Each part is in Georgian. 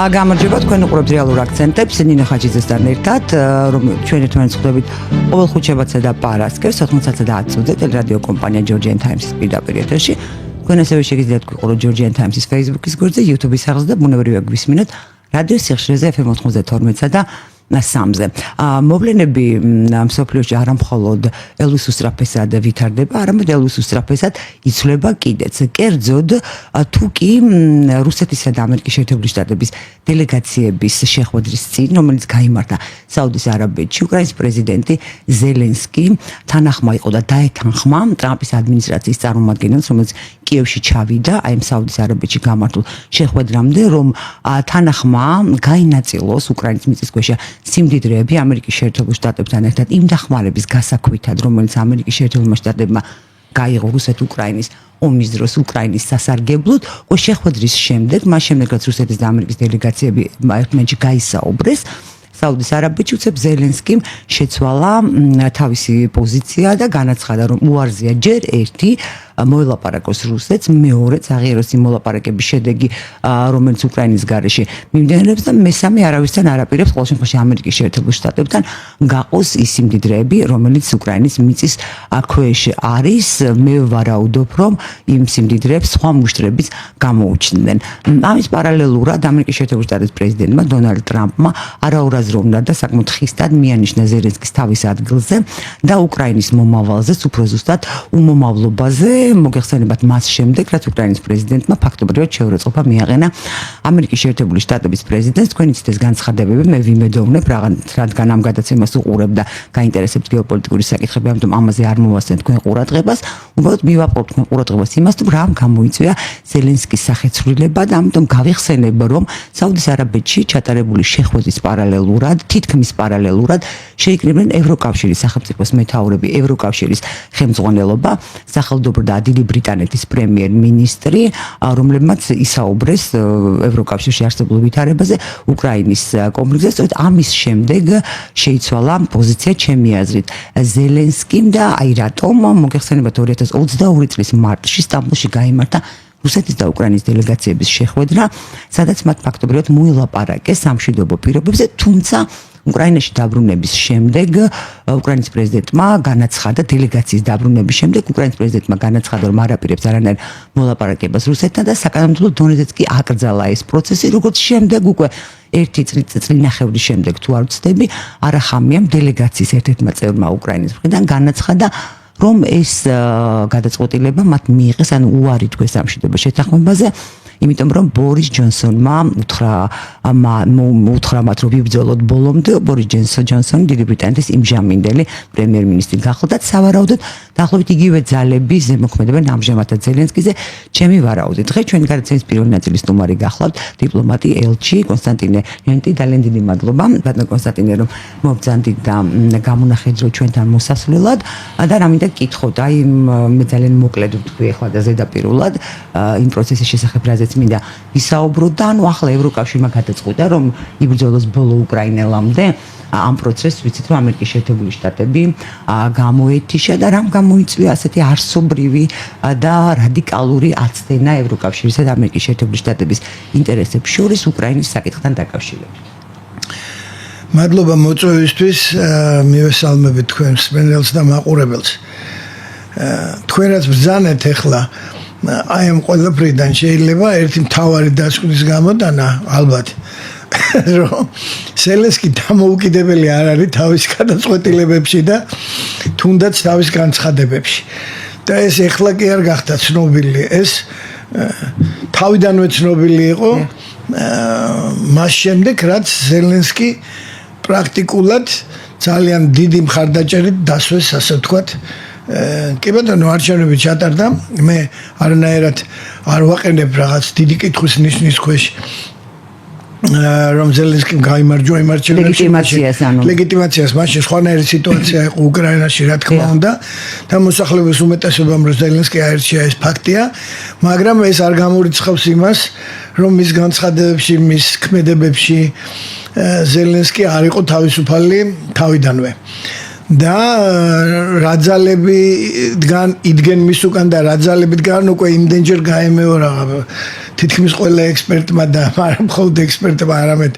გამარჯობა თქვენ უყურებთ რეალურ აქცენტებს ნინო ხაჯიძესთან ერთად რომ ჩვენ ერთმანეთს ხვდებით ყოველ ხუთშაბათსა და პარასკევს 90:10-ზე ტელერადიო კომპანია Georgian Times-ის პირდაპირ ეთერში თქვენ ასევე შეგიძლიათ გვიყუროთ Georgian Times-ის Facebook-ის გვერდზე, YouTube-ის აღზრდა და ბუნებრივია გვისმინოთ რადიო სიხშირეზე FM 92-ზე და სამზე. მოვლენები მსოფლიოში არა მხოლოდ ელვის უსტრაფესად ვითარდება, არამედ ელვის უსტრაფესად იცვლება კიდეც. კერძოდ თუ კი რუსეთისა და ამერიკის შეერთებული შტატების დელეგაციების შეხვედრის წინ, რომელიც გაიმართა საუდის არაბეთში, უკრაინის პრეზიდენტი ზელენსკი თანახმა იყო და დაეთანხმა ტრამპის ადმინისტრაციის წარმომადგენელს, რომელიც კიევში ჩავიდა, აი საუდის არაბეთში გამართულ შეხვედრამდე, რომ თანახმა გაინაწილოს უკრაინის მიწისქვეშა სიმდიდრეები ამერიკის შეერთებულ შტატებთან ერთად იმ დახმარების გასაქმითად, რომელიც ამერიკის შეერთებულმა შტატებმა გაიღო რუსეთ-უკრაინის ომის დროს უკრაინის სასარგებლოდ, შეხვედრის შემდეგ, მას შემდეგ რაც რუსეთის და ამერიკის დელეგაციები ერთმანეთში გაისაუბრეს, საუდის არაბეთში უცებ ზელენსკიმ შეცვალა თავისი პოზიცია და განაცხადა, რომ უარზია ჯერ ერთი მოელაპარაკოს რუსეთს, მეორეც აღიაროს იმ მოლაპარაკების შედეგი, რომელიც უკრაინის გარეშე მიმდინარეობს და მესამე არავისთან არ აპირებს, ყოველ შემთხვევაში ამერიკის შეერთებულ შტატებთან გაყოს ის სიმდიდრეები, რომელიც უკრაინის მიწის ქვეშ არის. მე ვარაუდობ, რომ იმ სიმდიდრეებს სხვა მუშტრებიც გამოუჩნდნენ. ამის პარალელურად ამერიკის შეერთებული შტატების პრეზიდენტმა დონალდ ტრამპმა არაურაზროვნად და საკმაოდ ხისტად მიანიშნა ზელენსკის თავის ადგილზე და უკრაინის მომავალზე, უფრო ზუსტად უმომავლობაზე მოგეხსენებათ მას შემდეგ, რაც უკრაინის პრეზიდენტმა ფაქტობრივად შეურაცხყოფა მიაყენა ამერიკის შეერთებული შტატების პრეზიდენტს. თქვენ იცით ეს განცხადებები, მე ვიმედოვნებ, რადგან ამ გადაცემას უყურებ და გაინტერესებთ გეოპოლიტიკური საკითხები, ამიტომ ამაზე არ მოვასწრებ თქვენ ყურადღებას. უბრალოდ მივაპყრობ თქვენ ყურადღებას იმას, თუ რა გამოიწვია ზელენსკის სახეცვლილება და ამიტომ გავიხსენებ, რომ საუდის არაბეთში ჩატარებული შეხვედრის პარალელურად, თითქმის პარალელურად შეიკრიბნენ ევროკავშირის სახელმწიფოს მეთაურები, ევროკავშირის ხელმძღვანელობა, სახელმწიფო და დიდი ბრიტანეთის პრემიერ-მინისტრი, რომლებმაც ისაუბრეს ევროკავშირში არსებულ ვითარებაზე უკრაინის კონფლიქტზე. სწორედ ამის შემდეგ შეიცვალა პოზიცია ჩემი აზრით ზელენსკიმ და აი რატომ მოგეხსენებათ 2022 წლის მარტში სტამბოლში გაიმართა რუსეთის და უკრაინის დელეგაციების შეხვედრა, სადაც მათ ფაქტობრივად მოელაპარაკეს სამშვიდობო პირობებზე, თუმცა უკრაინაში დაბრუნების შემდეგ უკრაინის პრეზიდენტმა განაცხადა დელეგაციის დაბრუნების შემდეგ უკრაინის პრეზიდენტმა განაცხადა, რომ არ აპირებს არანაირ მოლაპარაკებას რუსეთთან და საკანონმდებლო დონეზეც კი აკრძალა ეს პროცესი, როგორც შემდეგ უკვე ერთი წლინახევრის შემდეგ თუ არ ვცდები, არახამიამ დელეგაციის ერთ-ერთმა წევრმა უკრაინის მხრიდან განაცხადა, რომ ეს გადაწყვეტილება მათ მიიღეს, ანუ უარი თქვეს სამშვიდობო შეთანხმებაზე, იმიტომ რომ ბორის ჯონსონმა უთხრა მათ, რომ ვიბრძოლოთ ბოლომდე. ბორის ჯონსონი დიდი ბრიტანეთის იმჟამინდელი პრემიერ-მინისტრი გახლდათ, სავარაუდოდ დაახლოებით იგივე ძალები ზემოქმედებენ ამჟამადაც ზელენსკიზე. ჩემი ვარაუდით, დღეს ჩვენი გადაცემის პირველი ნაწილის სტუმარი გახლავთ დიპლომატი ელჩი კონსტანტინე ჟენტი. ძალიან დიდი მადლობა ბატონო კონსტანტინე, რომ მოგზავნით და გამონახეთ რომ ჩვენთან მოსასვლელად და რამინდა გკითხოთ, აი მე ძალიან მოკლედ ვთქვი ახლა და ზედაპირულად იმ პროცესის შესახებ, რაზეც მინდა ვისაუბროთ და ანუ ახლა ევროკავშირმა გადაწყვიტა, რომ იბრძოლოს ბოლო უკრაინელამდე. ამ პროცესს ვიცით, რომ ამერიკის შეერთებული შტატები გამოეთიშა და რამ გამოიწვია ასეთი არსობრივი და რადიკალური აცდენა ევროკავშირისა და ამერიკის შეერთებული შტატების ინტერესებს შორის უკრაინის საკითხთან დაკავშირებით. მადლობა მოწვევისთვის, მივესალმებით თქვენ მსმენელს და მაყურებელს. თქვენაც ბრძანეთ ახლა აი ამ ყველაფრიდან შეიძლება ერთი მთავარი დასკვნის გამოტანა ალბათ რომ ზელენსკი დამოუკიდებელი არ არის თავის გადაწყვეტილებებში და თუნდაც თავის განცხადებებში. და ეს ახლა კი არ გახდა ცნობილი, ეს თავიდანვე ცნობილი იყო მას შემდეგ, რაც ზელენსკი პრაქტიკულად ძალიან დიდი მხარდაჭერით დასვეს, ასე ვთქვათ, კი ბატონო, არჩევნები ჩატარდა. მე არანაირად არ ვაყენებ რაღაც დიდი კითხვის ნიშნის ქვეშ რომ ზელენსკიმ გაიმარჯვა იმ არჩევნებში. ლეგიტიმაციას მაშინ სხვანაირი სიტუაცია იყო უკრაინაში, რა თქმა უნდა, და მოსახლეობის უმეტესობამ რომ ზელენსკი აერჩია, ეს ფაქტია, მაგრამ ეს არ გამორიცხავს იმას, რომ მის განცხადებებში, მის ქმედებებში ზელენსკი არ იყო თავისუფალი თავიდანვე. და რაძალებიდან იდგენ მის უკან და რაძალებიდან უკვე იმდენჯერ გაემეორა თითქმის ყველა ექსპერტმა და არა მხოლოდ ექსპერტმა, არამედ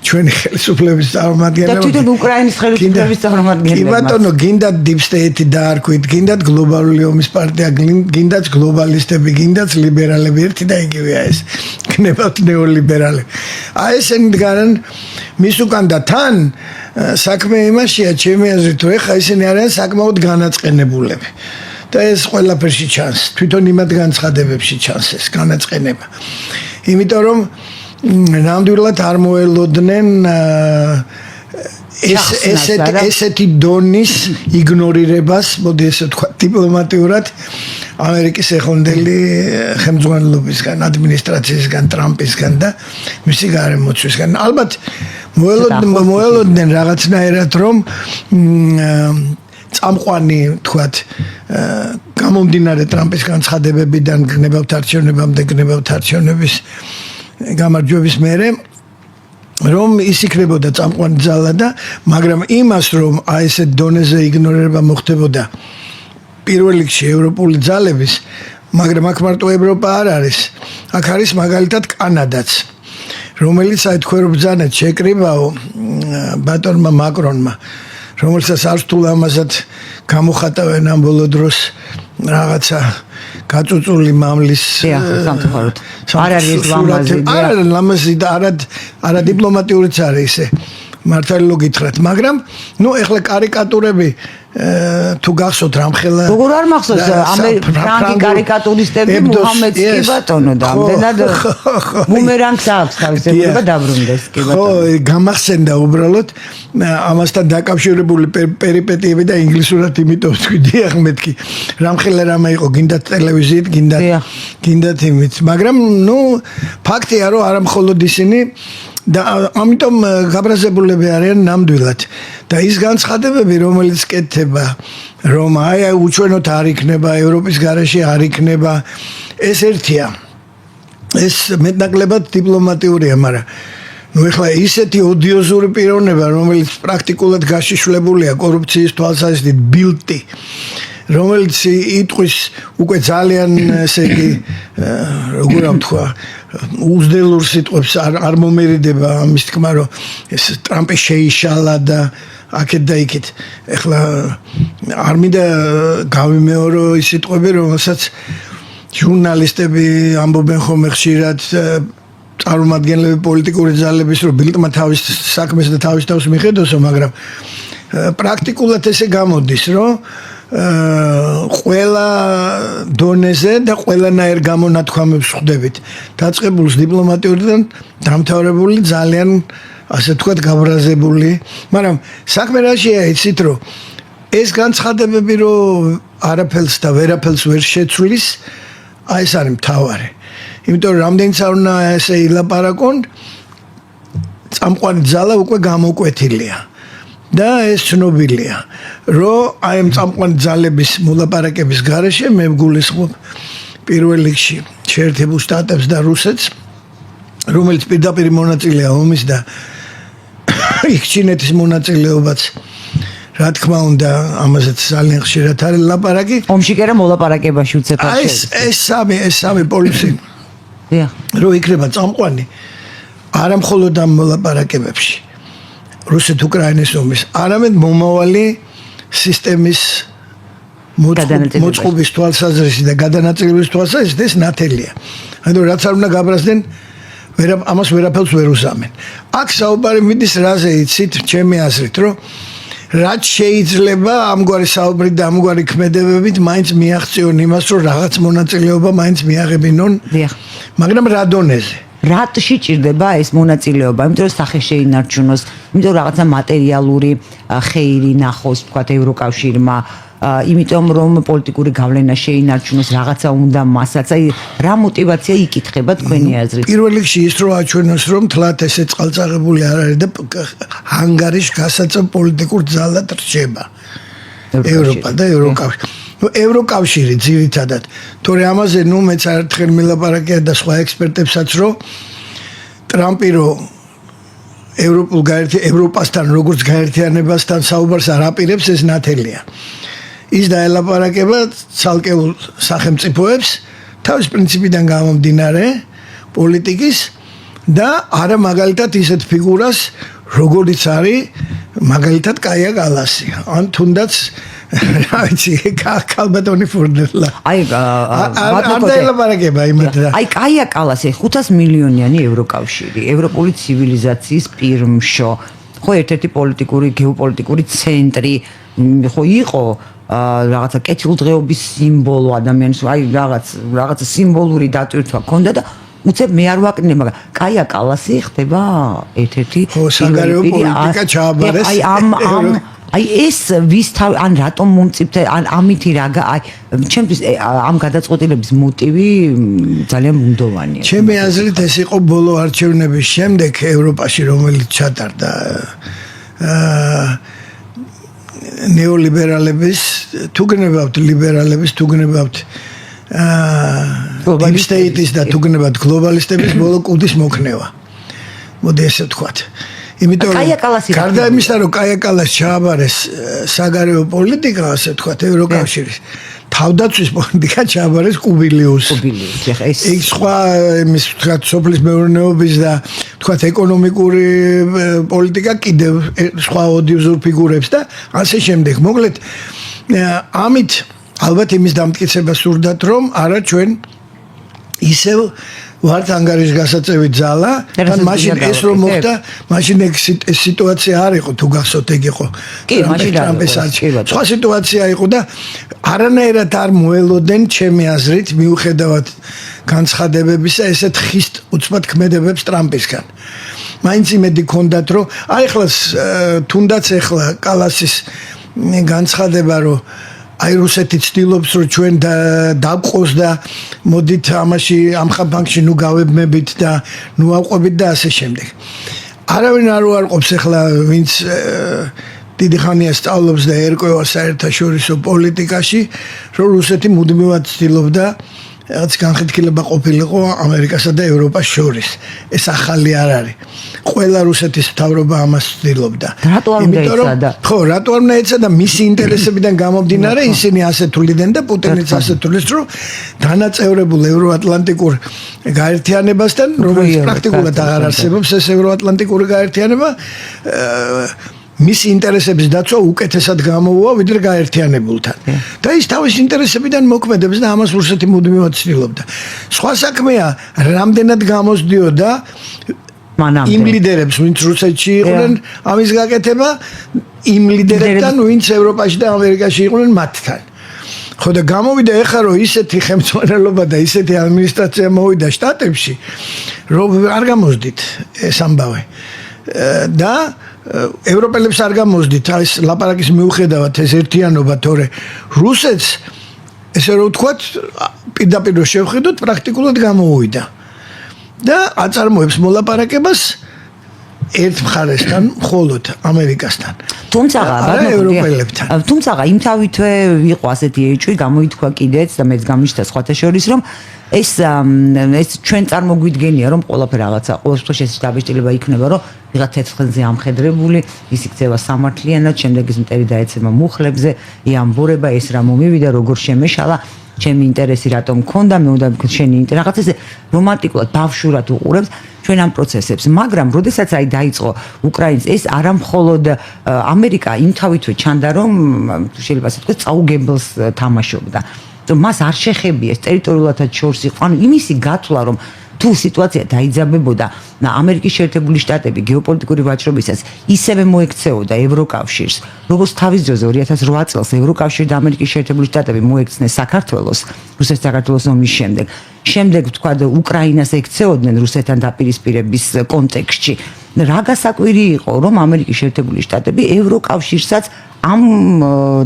ჩვენი ხელისუფლების წარმომადგენლებმა. და თვითონ უკრაინის ხელისუფლების წარმომადგენლებმა. კი ბატონო, გინდათ deep state დაარქვით, გინდათ გლობალური ომის პარტია, გინდათ გლობალისტები, გინდათ ლიბერალები, ერთი და იგივეა ეს. გნებავთ ნეოლიბერალები. აი ესენი დგანან მის უკან და თან საქმე იმაშია, ჩემი აზრით, რომ ეხა ისინი არიან საკმაოდ განაწყენებულები. და ეს ყველაფერში ჩანს, თვითონ იმად განცხადებებში ჩანს ეს განაწყენება. იმიტომ რომ ნამდვილად არ მოელოდნენ ესეთი დონის იგნორირებას, მოდი ესე ვთქვა, დიპლომატიურად ამერიკის ეხონდელი ხელმძღვანელობისგან, ადმინისტრაციისგან, ტრამპისგან და მისი გარემოცვისგან. ალბათ მოელოდნენ რაღაცნაირად რომ წამყვანი თქვათ გამომდინარე ტრამპის განცხადებებიდან გნებავთ არჩევნებამდე გნებავთ არჩევნების გამარჯვების მერე რომ ის იქნებოდა წამყვანი ძალა და მაგრამ იმას რომ აი ესე დონეზე იგნორირება მოხდებოდა პირველ რიგში ევროპული ძალების მაგრამ აქ მარტო ევროპა არ არის აქ არის მაგალითად კანადაც რომელიც აი თქვენ რომ ბრძანეთ შეკრიბაო ბატონმა მაკრონმა რომელსაც არც თუ ამაზად გამოხატავენ ამ ბოლო დროს რაღაცა გაწუწული მამლის სამწუხაროდ არ არის ლამაზი არა ლამაზი და არა დიპლომატიურიც არის ესე მართალი რო გითხრათ მაგრამ ნუ ეხლა კარიკატურები თუ გახსოვთ რამხელა როგორ არ მახსოვს ფრანგი კარიკატურისტები მუჰამედს კი ბატონო და ამდენად ბუმერანგს აქვს თავისებურება დაბრუნდეს კი ბატონო ხო გამახსენდა უბრალოდ ამასთან დაკავშირებული პერიპეტიები და ინგლისურად იმიტომ ვთქვი ახ მეთქი რამხელა რამე იყო გინდათ ტელევიზიით გინდათ იმით მაგრამ ნუ ფაქტია რომ არა მხოლოდ ისინი და ამიტომ გაბრაზებულები არიან ნამდვილად და ის განცხადებები რომელიც კეთდება რომ აი უჩვენოთ არ იქნება ევროპის გარეშე არ იქნება ეს ერთია ეს მეტნაკლებად დიპლომატიურია მაგრამ ნუ ეხლა ისეთი ოდიოზური პიროვნება რომელიც პრაქტიკულად გაშიშვლებულია კორუფციის თვალსაზრისით ბილტი რომელიც იტყვის უკვე ძალიან ესე იგი როგორ ვთქვა უზდელურ სიტყვებს არ მომერიდება ამის თქმა რომ ეს ტრამპი შეიშალა და აქეთ და იქით ეხლა არ მინდა გავიმეორო ის სიტყვები რომელსაც ჟურნალისტები ამბობენ ხოლმე ხშირად წარმომადგენლები პოლიტიკური ძალების რომ ბილტმა თავის საქმეს და თავის თავს მიხედოსო მაგრამ პრაქტიკულად ესე გამოდის რომ ყველა დონეზე და ყველანაირ გამონათქვამებს ხვდებით. დაწყებულს დიპლომატიურიდან დამთავრებული ძალიან ასე თქვათ გაბრაზებული, მაგრამ საქმე რაშია იცით რომ ეს განცხადებები რომ არაფერს და ვერაფერს ვერ შეცვლის, აი ეს არის მთავარი. იმიტომ რომ რამდენიც არ უნდა ესე ილაპარაკონ, წამყვანი ძალა უკვე გამოკვეთილია. და ეს ცნობილია რომ აი ამ წამყვანი ძალების მოლაპარაკების გარეშე მე მგულისხმობ პირველ რიგში შეერთებულ შტატებს და რუსეთს რომელიც პირდაპირ მონაწილეა ომის და იქ ჩინეთის მონაწილეობაც რა თქმა უნდა ამაზეც ძალიან ხშირად არის ლაპარაკი ომში კი არა მოლაპარაკებაში უცებ არ შეიძლება ეს სამი პოლისი დიახ რომ იქნება წამყვანი არა მხოლოდ ამ მოლაპარაკებებში რუსეთ-უკრაინის ომის, არამედ მომავალი სისტემის მოწყობის თვალსაზრისით და გადანაწილების თვალსაზრისით ეს ნათელია. ანუ რაც არ უნდა გაბრაზდნენ, ამას ვერაფერს ვერ უსამენ. აქ საუბარი მიდის რაზე იცით, ჩემი აზრით, რომ რაც შეიძლება ამგვარი საუბრით და ამგვარი ქმედებებით მაინც მიაღწიონ იმას, რომ რაღაც მონაწილეობა მაინც მიაღებინონ. დიახ. მაგრამ რა დონეზე? რატში ჭირდება ეს მონაწილეობა? იმიტომ რომ სახე შეინარჩუნოს, იმიტომ რომ რაღაცა მატერიალური ხეირი ნახოს, თქვათ ევროკავშირმა, იმიტომ რომ პოლიტიკური გავლენა შეინარჩუნოს, რაღაცა უნდა მასაც, აი რა мотиваცია იკითხება თქვენი აზრით? პირველ რიგში ის რომ აჩვენოს რომ თლათ ესე წყალწაღებული არ არის და ჰანგარიშ გასაწევ პოლიტიკურ ძალად რჩება. ევროპა და ევროკავშირი. ევროკავშირი ძირითადად თორე ამაზე ნუ მეც ერთხელ მილაპარაკია და სხვა ექსპერტებსაც რომ ტრამპი რომ ევროპასთან როგორც გაერთიანებასთან საუბარს არ აპირებს ეს ნათელია ის დაელაპარაკება ცალკეულ სახელმწიფოებს თავის პრინციპიდან გამომდინარე პოლიტიკის და არა მაგალითად ისეთ ფიგურას როგორიც არის მაგალითად კაია კალასი ან თუნდაც რა ვიცი კალბატონი ფურნელა აი არ დაელაპარაკება იმათ და აი კაია კალასი 500 მილიონიანი ევროკავშირი ევროპული ცივილიზაციის პირმშო ხო ერთ-ერთი პოლიტიკური გეოპოლიტიკური ცენტრი ხო იყო რაღაცა კეთილდღეობის სიმბოლო ადამიანის აი რაღაცა სიმბოლური დატვირთვა ქონდა და უცებ მე არ ვაკნინე მაგრამ კაია კალასი ხდება ერთ-ერთი საგარეო პოლიტიკა ჩააბარეს აი ეს ვის თავი ან რატომ მომწიფდა ან ამითი რა აი ჩემთვის ამ გადაწყვეტილების მოტივი ძალიან ბუნდოვანია ჩემი აზრით ეს იყო ბოლო არჩევნების შემდეგ ევროპაში რომელიც ჩატარდა ნეოლიბერალების თუ გნებავთ ლიბერალების თუ გნებავთ deep state-ის და თუ გნებავთ გლობალისტების ბოლო კუდის მოქნევა მოდი ესე ვთქვათ იმიტომ რომ გარდა იმისა რომ კაია კალასი ჩააბარეს საგარეო პოლიტიკა ასე ვთქვათ ევროკავშირის თავდაცვის პოლიტიკა ჩააბარეს კუბილიუსი ეხა ეს ის სხვა იმის ვთქვათ სოფლის მეურნეობის და ვთქვათ ეკონომიკური პოლიტიკა კიდევ სხვა ოდიოზურ ფიგურებს და ასე შემდეგ მოკლედ ამით ალბათ იმის დამტკიცება სურდათ რომ არა ჩვენ ისევ ვართ ანგარიშ გასაწევი ძალა თან მაშინ ეს რომ მოხდა მაშინ ეგ სიტუაცია არ იყო თუ გახსოვთ ეგ იყო ტრამპის არჩევნებში სხვა სიტუაცია იყო და არანაირად არ მოელოდენ ჩემი აზრით მიუხედავად განცხადებებისა ესეთ ხისტ უცბად ქმედებებს ტრამპისგან მაინც იმედი ქონდათ რომ აი ახლა თუნდაც ახლა კალასის განცხადება რომ აი რუსეთი ცდილობს რომ ჩვენ დავყოს და მოდით ამაში ამ ხაბანკში ნუ გავებმებით და ნუ ავყვებით და ასე შემდეგ. არავინ არ უარყოფს ახლა ვინც დიდი ხანია სწავლობს და ერკვევა საერთაშორისო პოლიტიკაში რომ რუსეთი მუდმივად ცდილობდა რაც განხეთქილება ყოფილიყო ამერიკასა და ევროპას შორის. ეს ახალი არ არის. ყველა რუსეთის მთავრობა ამას ცდილობდა. ხო, რატო არ უნდა ეცადა მისი ინტერესებიდან გამომდინარე ისინი ასე თვლიდნენ და პუტინიც ასე თვლის რომ დანაწევრებულ ევროატლანტიკურ გაერთიანებასთან რომელიც პრაქტიკულად აღარ არსებობს ეს ევროატლანტიკური გაერთიანება მისი ინტერესების დაცვა უკეთესად გამოუვა ვიდრე გაერთიანებულთან. და ის თავის ინტერესებიდან მოქმედებს და ამას რუსეთი მუდმივად ცდილობდა. სხვა საქმეა, რამდენად გამოსდიოდა იმ ლიდერებს, ვინც რუსეთში იყვნენ, ამის გაკეთება იმ ლიდერებთან, ვინც ევროპაში და ამერიკაში იყვნენ მათთან. ხო და გამოვიდა ეხლა რომ ისეთი ხელმძღვანელობა და ისეთი ადმინისტრაცია მოვიდა შტატებში, რომ არ გამოსდით ეს ამბავი. და ევროპელებს არ გამოსდით ეს ლაპარაკის მიუხედავად ეს ერთიანობა თორე რუსეთს ესე რომ ვთქვათ პირდაპირ შევხედოთ პრაქტიკულად გამოუვიდა და აწარმოებს მოლაპარაკებას ერთ მხარესთან მხოლოდ ამერიკასთან თუმცა ევროპელებთან თუმცა იმთავითვე იყო ასეთი ეჭვი გამოითქვა კიდეც და მეც გამიშთა სხვათა შორის რომ ეს ჩვენ წარმოგვიდგენია რომ ყველაფერი რაღაცა ყოველთვის ეს დაბეჭდილება იქნება რომ ვიღაც თეცხლზე ამხედრებული ის იქცევა სამართლიანად შემდეგ ის მტერი დაეცემა მუხლებზე იამბურება ეს რა მომივიდა როგორ შემეშალა ჩემი ინტერესი რატომ მქონდა მე უნდა შენი ინტერესი რაღაც ესე რომანტიკულად ბავშვურად უყურებს ჩვენ ამ პროცესებს მაგრამ როდესაც აი დაიწყო უკრაინის ეს არა მხოლოდ ამერიკა იმთავითვე ჩანდა რომ შეიძლება ასე ვთქვათ წაუგებელს თამაშობდა მას არ შეხებია ეს ტერიტორიულადაც შორს იყო ანუ იმისი გათვლა რომ თუ სიტუაცია დაიძაბებოდა ამერიკის შეერთებული შტატები გეოპოლიტიკური ვაჭრობისას ისევე მოექცეოდა ევროკავშირს როგორც თავის ძროზე 2008 წელს ევროკავშირი და ამერიკის შეერთებული შტატები მოექცნენ საქართველოს რუსეთის საქართველოს ომის შემდეგ თქვა უკრაინას ექცეოდნენ რუსეთთან დაპირისპირების კონტექსტში რა გასაკვირი იყო რომ ამერიკის შეერთებული შტატები ევროკავშირსაც ამ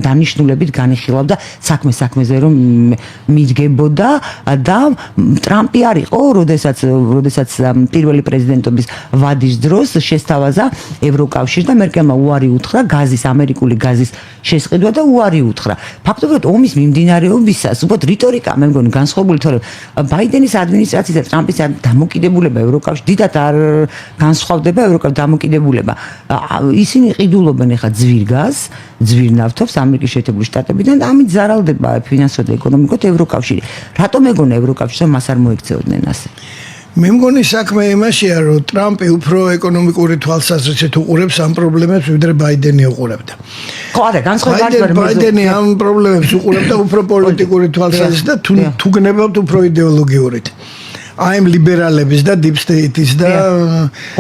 დანიშნულებით განიხილავდა საქმეზე რომ მიდგებოდა და ტრამპი არ იყო როდესაც პირველი პრეზიდენტობის ვადის დროს შესთავაზა ევროკავშირს და მერკელმა უარი უთხრა ამერიკული გაზის შესყიდვა და უარი უთხრა ფაქტობრივად ომის მიმდინარეობისას უბრალოდ რიტორიკა მე მგონი განსხვავებული თორემ ბაიდენის ადმინისტრაციის და ტრამპის დამოკიდებულება ევროკავშირში დიდად არ განსხვავდება ევროკავშირის დამოკიდებულება ისინი ყიდულობენ ახლა ძვირგაზს ძვირ ნავთობს ამერიკის შეერთებული შტატებიდან და ამით ზარალდება ფინანსურად და ეკონომიკურად ევროკავშირი. რატომ ეგონა ევროკავშირს მას არ მოექცეოდნენ ასე? მე მგონი საქმე იმაშია, რომ ტრამპი უფრო ეკონომიკური თვალსაზრისით უყურებს ამ პრობლემებს, ვიდრე ბაიდენი უყურებდა. ხო, არა, განსხვავებული ბაიდენი ამ პრობლემებს უყურებდა უფრო პოლიტიკური თვალსაზრისით და თუ გნებავთ უფრო იდეოლოგიურით. აი ამ ლიბერალების და deep state-ის და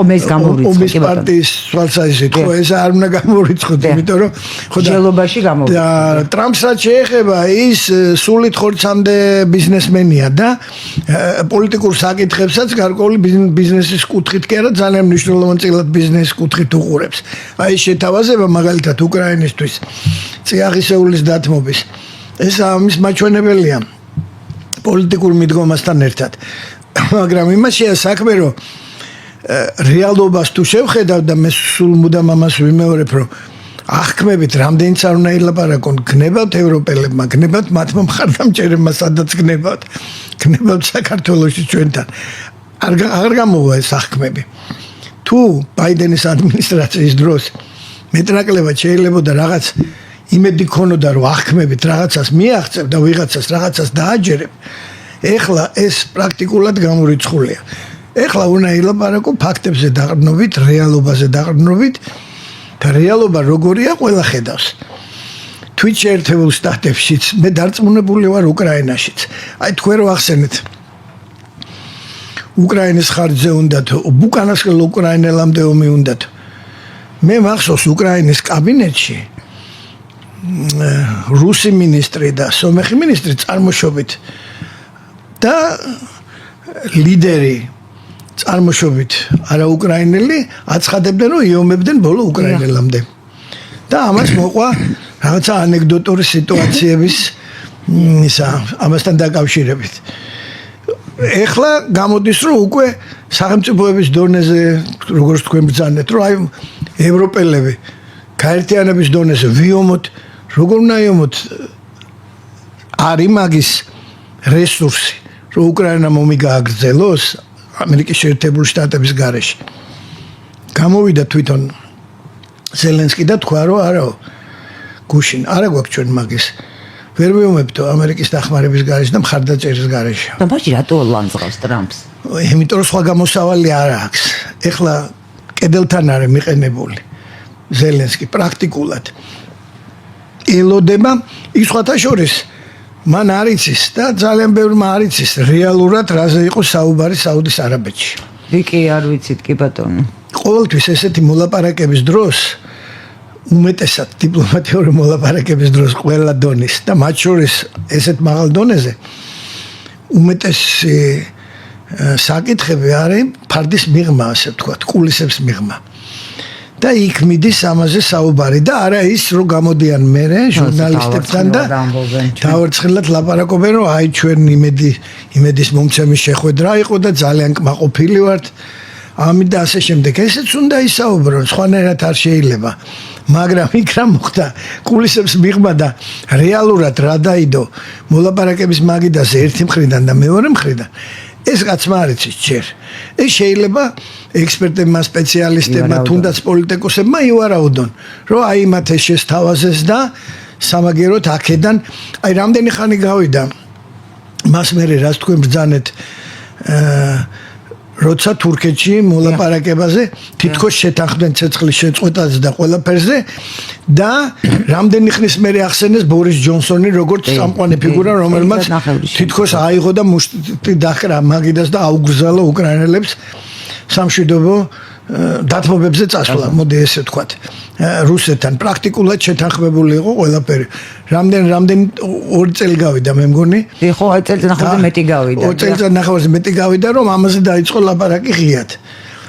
ომის გამორიცხვა კი ბატონო. პარტიის თვალსაზრისით ხო ეს არ უნდა გამორიცხოთ, იმიტომ რომ ხო ჯელობაში გამორიცხვა. და ტრამპს რაც შეეხება, ის სულით ხორცამდე ბიზნესმენია და პოლიტიკურ საკითხებსაც გარკვეული ბიზნესის კუთხით კი არა, ძალიან მნიშვნელოვან ბიზნესის კუთხით უყურებს. აი შეთავაზება მაგალითად უკრაინისთვის წიაღისეულის დათმობის. ეს ამის მაჩვენებელია პოლიტიკურ მიდგომასთან ერთად. მაგრამ იმაშია საქმე, რომ რეალობას თუ შევხედავ და მე სულ მუდამ ამას ვიმეორებ, რომ აღქმებით რამდენიც არ უნდა ელაპარაკონ, გნებავთ ევროპელებმა, გნებავთ მათმა მხარდამჭერებმა, სადაც გნებავთ საქართველოში ჩვენთან. არ გამოვა ეს აღქმები. თუ ბაიდენის ადმინისტრაციის დროს მეტნაკლებად შეიძლება რაღაც იმედი ქონოდა, რომ აღქმებით რაღაცას მიაღწევ და ვიღაცას რაღაცას დააჯერებ. ეხლა ეს პრაქტიკულად გამორიცხულია. ეხლა უნდა ელაპარაკო ფაქტებზე დაყრდნობით, რეალობაზე დაყრდნობით და რეალობა როგორია ყველა ხედავს. თვით შეერთებულ შტატებშიც მე დარწმუნებული ვარ უკრაინაშიც. აი თქვენ რო ახსენეთ უკრაინის ხარჯზე უნდათ, უკანასკნელ უკრაინელამდე ომი უნდათ. მე მახსოვს უკრაინის კაბინეტში რუსი მინისტრი და სომეხი მინისტრი წარმოშობით და ლიდერი წარმოშობით არაუკრაინელი აცხადებდნენ, რომ იომებდნენ ბოლო უკრაინელამდე. და ამას მოყვა რაღაცა ანეკდოტური სიტუაციების ამასთან დაკავშირებით. ეხლა გამოდის, რომ უკვე სახელმწიფოების დონეზე, როგორც თქვენ ბრძანეთ, რომ აი ევროპელები გაერთიანების დონეზე ვიომოთ, როგორ უნდა იომოთ არის მაგის რესურსი, რომ უკრაინა მომი გააგრძელოს ამერიკის შეერთებული შტატების გარეშე. გამოვიდა თვითონ ზელენსკი და თქვა, რომ არაო გუშინ არა გვაქვს ჩვენ მაგის. ვერ ვიომებთო ამერიკის დახმარების გარეშე და მხარდაჭერის გარეშე. და მაშინ რატო ლანძღავს ტრამპს? იმიტომ რომ სხვა გამოსავალი არ აქვს. ეხლა კედელთან არის მიყენებული ზელენსკი პრაქტიკულად. ელოდება ის სხვათა შორის მან არ იცის და ძალიან ბევრმა არ იცის რეალურად რაზე იყო საუბარი საუდის არაბეთში. ვიკი არ ვიცით კი ბატონო. ყოველთვის ესეთი მოლაპარაკების დროს უმეტესად დიპლომატიური მოლაპარაკების დროს ყველა დონის და მათ შორის ესეთ მაღალ დონეზე უმეტესი საკითხები არის ფარდის მიღმა, ასე ვთქვათ, კულისებს მიღმა. და იქ მიდის ამაზე საუბარი და არა ის რომ გამოდიან მერე ჟურნალისტებთან და დავერცხლად ლაპარაკობენ რომ აი ჩვენ იმედის მომცემის შეხვედრა იყო და ძალიან კმაყოფილი ვართ ამით და ასე შემდეგ. ესეც უნდა ისაუბრონ, სხვანაირად არ შეიძლება. მაგრამ იქ რა მოხდა? კულისებს მიღმა და რეალურად რა დაიდო მოლაპარაკების მაგიდაზე ერთი მხრიდან და მეორე მხრიდან. ეს კაცმა არ იცის ჯერ. ეს შეიძლება ექსპერტებმა, სპეციალისტებმა, თუნდაც პოლიტიკოსებმა ივარაუდონ, რომ აი მათ ეს შესთავაზეს და სამაგეროთ აქედან აი რამდენი ხანი გავიდა მას მერე რაც თქვენ ბრძანეთ როცა თურქეთში მოლაპარაკებაზე თითქოს შეთანხმდნენ ცეცხლის შეწყვეტაზე და ყველაფერზე და რამდენი ხნის მერე ახსენეს ბორის ჯონსონი როგორც სამყარო ფიგურა, რომელმაც თითქოს აიღო და მუშტი დახრა მაგიდას და აუგზავნო უკრაინელებს სამშვიდობო დათმობებზე წასვლა, მოდი ესე ვთქვათ. რუსეთთან პრაქტიკულად შეთანხმებული იყო ყველაფერი. რამდენი 2 წელი გავიდა მე მგონი. ხო, 2 წელიწადზე მეტი გავიდა. 2 წელიწადზე მეტი გავიდა, რომ ამაზე დაიწყო ლაპარაკი ღიად.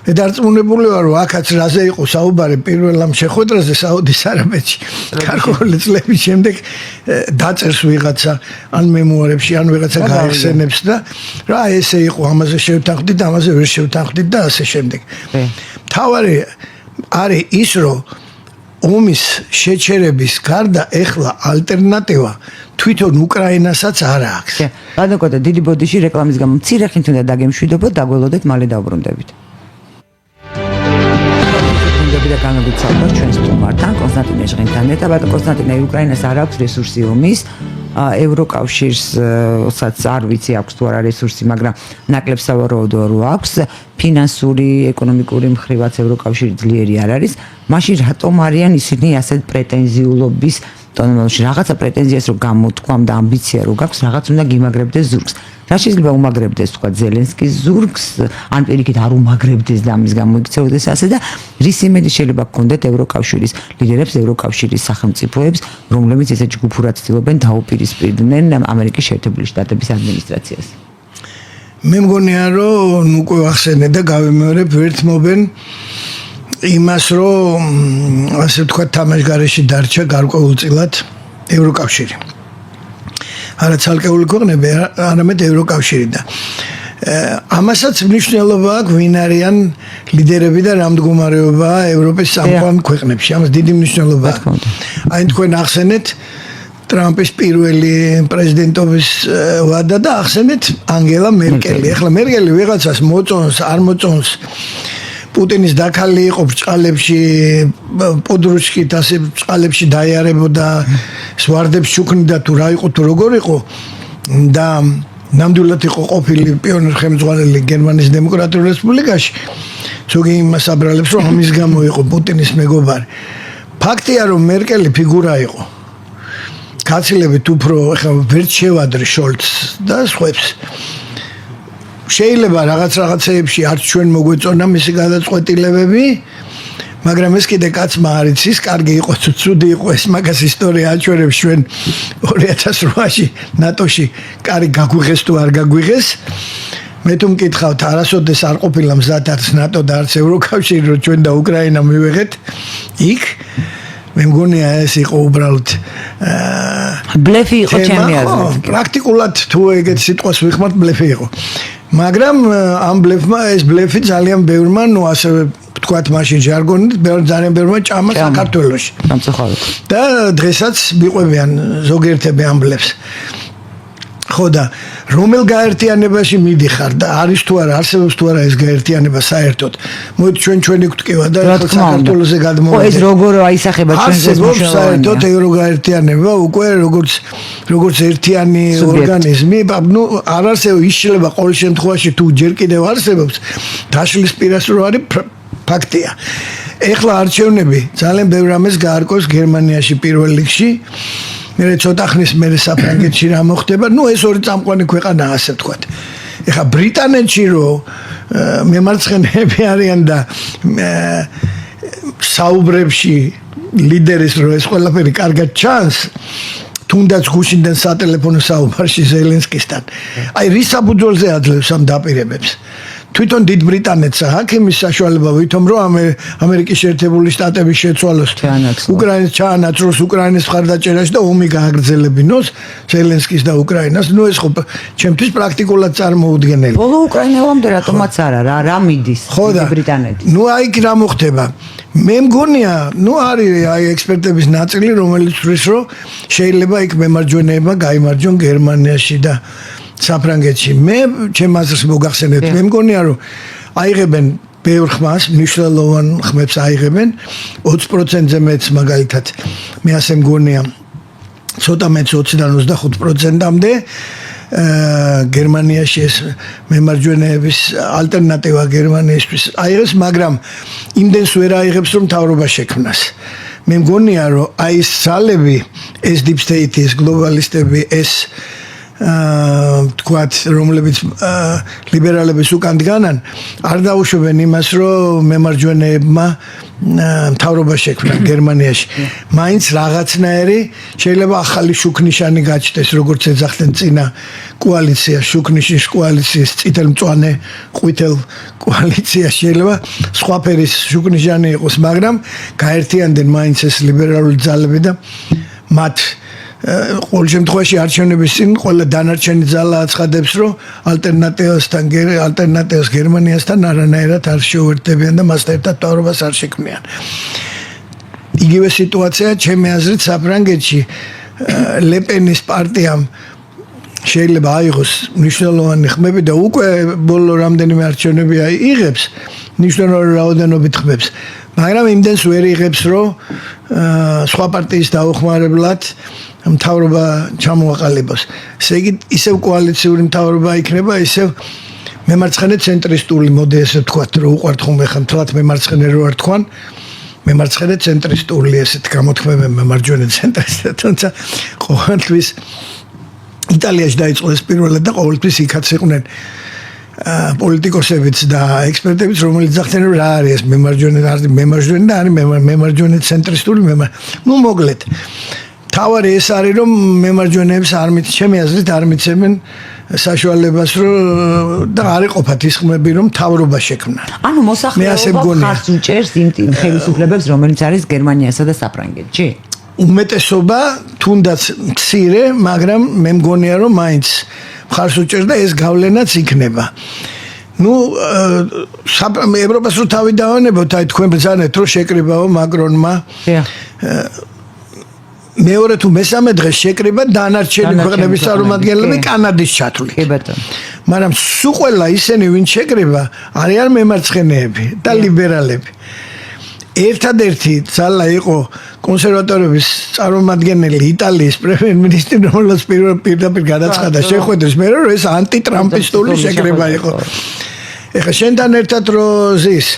მე დარწმუნებული ვარ, რომ აქაც რაზე იყო საუბარი პირველ ამ შეხვედრაზე საუდის არაბეთში. გარკვეული წლების შემდეგ დაწერს ვიღაცა ან მემუარებში, ან ვიღაცა გაიხსენებს და რა ესე იყო, ამაზე შევთანხმდით, ამაზე ვერ შევთანხმდით და ასე შემდეგ. თავარი არის ის, რომ ომის შეჩერების გარდა ეხლა ალტერნატივა თვითონ უკრაინასაც არ აქვს. ბატონო, დიდი ბოდიში რეკლამის გამო მცირე ხნით უნდა დაგემშვიდობოთ, დაგველოდეთ, მალე დავბრუნდებით. და განვიცავდა ჩვენ სტუმართან კონსტანტინე ჟღენთანეთა. ბატონო კონსტანტინე, უკრაინას არ აქვს რესურსი ომის, ევროკავშირსაც არ ვიცი აქვს თუ არა რესურსი, მაგრამ ნაკლებ სავარაუდოა რომ აქვს, ფინანსური, ეკონომიკური მხრივაც ევროკავშირი ძლიერი არ არის, მაშინ რატომ არიან ისინი ასეთ პრეტენზიულობის ტონალში რაღაცა პრეტენზიას რომ გამოთქვამ და ამბიცია რომ გაქვს, რაღაც უნდა გიმაგრებდეს ზურგს. რა შეიძლება უმაგრებდეს თქვა ზელენსკის ზურგს, ან პირიქით არ უმაგრებდეს და ამის გამო იქცეოდეს ასე და რის იმედი შეიძლება გქონდეთ ევროკავშირის ლიდერებს, ევროკავშირის სახელმწიფოებს, რომლებიც ესე ჯგუფურად ცდილობენ დაუპირისპირდნენ ამერიკის შეერთებული შტატების ადმინისტრაციას. მე მგონია რომ უკვე ახსენე და გავიმეორებ ვერთმობენ იმას რომ ასე თქვა თამაშგარეში დარჩა გარკვეულწილად ევროკავშირი. არა ცალკეული ქვეყნები, არამედ ევროკავშირი და ამასაც მნიშვნელობა აქვს ვინ არიან ლიდერები და რა მდგომარეობაა ევროპის სამყარო ქვეყნებში. ამას დიდი მნიშვნელობა აქვს. აი თქვენ ახსენეთ ტრამპის პირველი პრეზიდენტობის ვადა და ახსენეთ ანგელა მერკელი. ახლა მერკელი ვიღაცას მოწონს, არ მოწონს პუტინის დაქალი იყო ბრჭყალებში, პოდრუჩკით ასე ბრჭყალებში დაიარებოდა, სვარდებს ჩუქნიდა თუ რა იყო თუ როგორ იყო და ნამდვილად იყო ყოფილი პიონერ ხელმძღვანელი გერმანიის დემოკრატიულ რესპუბლიკაში. ზოგი იმას აბრალებს რომ ამის გამო იყო პუტინის მეგობარი. ფაქტია რომ მერკელი ფიგურა იყო. გაცილებით უფრო ახლა ვერც შევადრე შოლცს და სხვებს. შეიძლება რაღაცეებში არც ჩვენ მოგვეწონა მისი გადაწყვეტილებები, მაგრამ ეს კიდე კაცმა არ იცის, კარგი იყო თუ ცუდი იყო ეს მაგას ისტორია აჩვენებს ჩვენ 2008-ში ნატოში კარი გაგვიღეს თუ არ გაგვიღეს. მე თუ მკითხავთ, არასოდეს არ ყოფილა მზად არც ნატო და არც ევროკავშირი რომ ჩვენ და უკრაინა მივიღეთ იქ. მე მგონია ეს იყო უბრალოდ ბლეფი იყო ჩემი აზრით. პრაქტიკულად თუ ეგეთ სიტყვას ვიხმართ ბლეფი იყო. მაგრამ ამ ბლეფმა ეს ბლეფი ძალიან ბევრმა, ნუ ასე ვთქვათ მაშინ ჟარგონით, ძალიან ბევრმა ჭამა საქართველოში. სამწუხაროდ. და დღესაც მიყვებიან ზოგიერთები ამ ბლეფს. ხო და რომელ გაერთიანებაში მიდიხარ და არის თუ არა, არსებობს თუ არა ეს გაერთიანება საერთოდ. მოდი ჩვენი გვტკივა და საქართველოსზე გადმოვიდეთ. ხო ეს როგორ აისახება ჩვენზე საერთოდ ევროგაერთიანება უკვე როგორც ერთიანი ორგანიზმი, ნუ არ არსებობს იშლება ყოველ შემთხვევაში თუ ჯერ კიდევ არსებობს დაშლის პირას რო არის ფაქტია. ეხლა არჩევნები ძალიან ბევრ რამეს გაარკვევს გერმანიაში პირველ რიგში. მე ცოტა ხნის მერე საფრანგეთში რა მოხდება, ნუ ეს ორი წამყვანი ქვეყანაა ასე ვთქვათ. ეხლა ბრიტანეთში რო მემარცხენეები არიან და საუბრებში ლიდერის რო ეს ყველაფერი კარგად ჩანს, თუნდაც გუშინდან სატელეფონო საუბარში ზელენსკისთან. აი რის საფუძველზე აძლევს ამ დაპირებებს? თვითონ დიდ ბრიტანეთს აქვს იმის საშუალება ვითომ რომ ამერიკის შეერთებული შტატების შეცვალოს უკრაინის ჩაანაცვლოს უკრაინის მხარდაჭერაში და ომი გააგრძელებინოს ზელენსკის და უკრაინას. ნუ ეს ხო ჩემთვის პრაქტიკულად წარმოუდგენელი. ბოლო უკრაინელამდე რატომაც არა, რა მიდის ბრიტანეთი. ნუ აი რა მოხდება. მე მგონია, ნუ არის აი ექსპერტების ნაწილი, რომელიც ვთვლის, რომ შეიძლება იქ მემარჯვენეებმა გაიმარჯვონ გერმანიაში და საფრანგეთში. მე ჩემ აზრს მოგახსენეთ, მე მგონია რომ აიღებენ ბევრ ხმას, მნიშვნელოვან ხმებს აიღებენ 20%-ზე მეც მაგალითად. მე ასე მგონია ცოტა მეც 20-დან 25%-მდე გერმანიაში ეს მემარჯვენეების ალტერნატივა გერმანიისთვის აიღებს, მაგრამ იმდენს ვერ აიღებს რომ მთავრობა შექმნას. მე მგონია რომ აი ეს ძალები, ეს deep state, ეს გლობალისტები, ეს თქვათ რომლებიც ლიბერალების უკან დგანან, არ დაუშვებენ იმას რომ მემარჯვენეებმა მთავრობა შექმნა გერმანიაში. მაინც რაღაცნაირი შეიძლება ახალი შუქნიშანი გაჩნდეს, როგორც ეძახდნენ წინა კოალიცია, შუქნიშის კოალიციის წითელმწვანე ყვითელ კოალიცია შეიძლება სხვა ფერის შუქნიშანი იყოს, მაგრამ გაერთიანდნენ მაინც ეს ლიბერალური ძალები და მათ ყოველ შემთხვევაში არჩევნების წინ ყველა დანარჩენი ძალა აცხადებს, რომ ალტერნატივას გერმანიასთან არანაირად არ შეუერთდებიან და მასთან ერთად მთავრობას არ შექმნიან. იგივე სიტუაცია ჩემი აზრით საფრანგეთში ლეპენის პარტიამ შეიძლება აიღოს მნიშვნელოვანი ხმები და უკვე ბოლო რამდენიმე არჩევნები იღებს მნიშვნელოვანი რაოდენობით ხმებს. მაგრამ იმდენს ვერ იღებს, რომ სხვა პარტიის დაუხმარებლად მთავრობა ჩამოაყალიბოს. ესე იგი ისევ კოალიციური მთავრობა იქნება, ისევ მემარცხენე ცენტრისტული მოდი ესე ვთქვათ, რომ უყვართ ხომ ხან თლათ მემარცხენე რო არ თქვან, მემარცხენე ცენტრისტული ესეთ გამოთქმები მემარჯვენე ცენტრისტი, თუმცა ყოველთვის იტალიაში დაიწყო ეს პირველად და ყოველთვის იქაც იყვნენ პოლიტიკოსებიც და ექსპერტებიც, რომელიც ძახდნენ რომ რა არის ეს მემარჯვენე და არის მემარჯვენე ცენტრისტული ნუ მოკლედ თავარი ეს არის რომ მემარჯვენეებს ჩემი აზრით არ მიცემენ საშუალებას რომ და არ იყოფათ ის ხმები რომ თავრობა შექმნან. ანუ მოსახლეობა ხარს უჭერს იმ ხელისუფლებებს, რომელიც არის გერმანიასა და საფრანგეთში. უმეტესობა თუნდაც მცირე, მაგრამ მე მგონია რომ მაინც ხარს უჭერს და ეს გავლენაც იქნება. ნუ ევროპას რო თავი დავანებოთ, აი თქვენ ბრძანეთ რომ შეკრიბაო მაკრონმა. მეორე თუ მესამე დღეს შეკრიბა დანარჩენი ქვეყნების წარმომადგენლები კანადის ჩათვლით. კი ბატონო. მაგრამ სულ ყველა ისინი ვინ შეკრიბა არიან მემარცხენეები და ლიბერალები. ერთადერთი ძალა იყო კონსერვატორების წარმომადგენელი იტალიის პრემიერ-მინისტრი, რომელსაც პირდაპირ გადაცხადა შეხვედრის მერე, რომ ეს ანტიტრამპისტული შეკრება იყო. ეხლა შენთან ერთად რომ ზის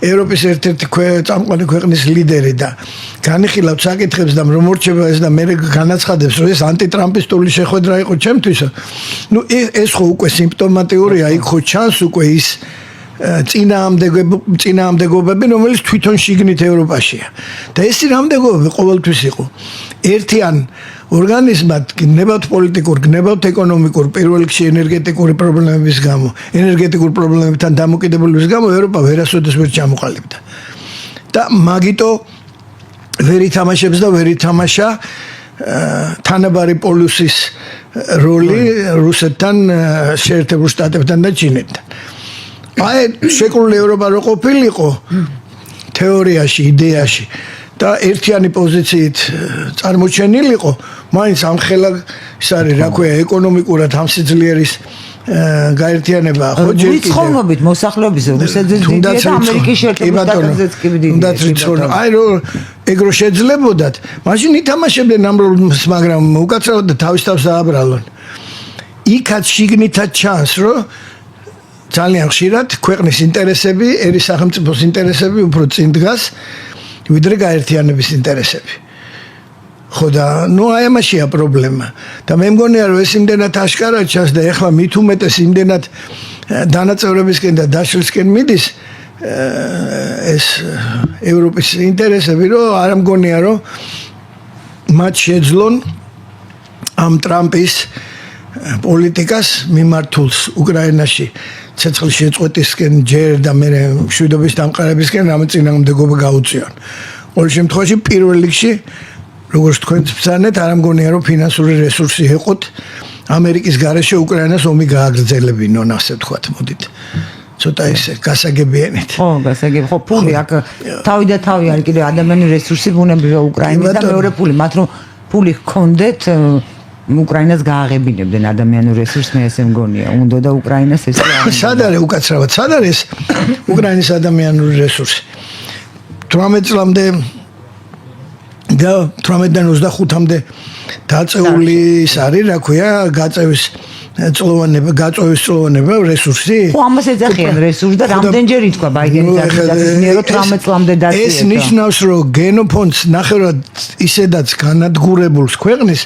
ევროპის ერთ-ერთი წამყვანი ქვეყნის ლიდერი და განიხილავთ საკითხებს და რომ მორჩება ეს და მე განაცხადებს რომ ეს ანტიტრამპისტული შეხვედრა იყო ჩემთვისო. ნუ ეს ხო უკვე სიმპტომატიურია, იქ ხო ჩანს უკვე ის წინააღმდეგობები, რომელიც თვითონ შიგნით ევროპაშია. და ეს წინააღმდეგობები ყოველთვის იყო. ერთიან ორგანიზმად გნებავთ პოლიტიკურ, გნებავთ ეკონომიკურ, პირველ რიგში ენერგეტიკული პრობლემების გამო, ენერგეტიკურ პრობლემებთან დამოკიდებულების გამო ევროპა ვერასოდეს ვერ ჩამოყალიბდა. და მაგიტო ვერ ითამაშებს და ვერ ითამაშა თანაბარი პოლუსის როლი რუსეთთან, შეერთებულ შტატებთან და ჩინეთთან. აი შეკრული ევროპა რო ყოფილიყო თეორიაში, იდეაში და ერთიანი პოზიციით წარმოჩენილიყო, მაინც ამ ხელა ის არის, რა ქვია, ეკონომიკურად ამ სიძლიერის გაერთიანება ხო ჯერ კიდევ რიცხოვნობით მოსახლეობის რუსეთზეც დიდია და ამერიკის შეერთებულ შტატებზეც კი დიდია. აი რომ ეგრო შეძლებოდათ, მაშინ ითამაშებდნენ ამ როლს, მაგრამ უკაცრავად და თავის თავს დააბრალონ. იქაც შიგნითაც ჩანს, რომ ძალიან ხშირად ქვეყნის ინტერესები, ერი სახელმწიფოს ინტერესები უფრო წინ დგას, ვიდრე გაერთიანების ინტერესები. ხო და ნუ აი ამაშია პრობლემა. და მე მგონია რომ ეს იმდენად აშკარად ჩანს და ეხლა მით უმეტეს იმდენად დანაწევრებისკენ და დაშლისკენ მიდის ეს ევროპის ინტერესები, რომ არ მგონია რომ მათ შეძლონ ამ ტრამპის პოლიტიკას მიმართულს უკრაინაში ცეცხლის შეწყვეტისკენ ჯერ და მე მშვიდობის დამყარებისკენ რამე წინააღმდეგობა გაუწიონ. ყოველ შემთხვევაში პირველ რიგში როგორც თქვენც ბრძანეთ, არ მგონია რომ ფინანსური რესურსი ეყოთ ამერიკის გარეშე უკრაინას ომი გააგრძელებინონ, ასე ვთქვათ, მოდით. ცოტა ისე გასაგებიანით. ხო, გასაგები. ხო, ფული აქ თავი და თავი არის კიდე ადამიანური რესურსი ბუნებრივია უკრაინის და მეორე ფული, მათ რომ ფული ჰქონდეთ უკრაინას გააღებინებდნენ ადამიანურ რესურსს, მე ესე მგონია. უნდა და უკრაინას ეს სად არის უკაცრავად? სად არის უკრაინის ადამიანური რესურსი? 18 წლამდე და 18-დან 25-მდე დაწეული ის არის, რა ქვია, გაწევის წლოვანება რესურსი. ხო, ამას ეძახიან რესურსი და რამდენჯერ ითქვა ბაიდენის ადმინისტრაციის მიერ, რომ 18 წლამდე დაწია. ეს ნიშნავს, რომ გენოფონდს ნახევრად ისედაც განადგურებულს ქვეყნის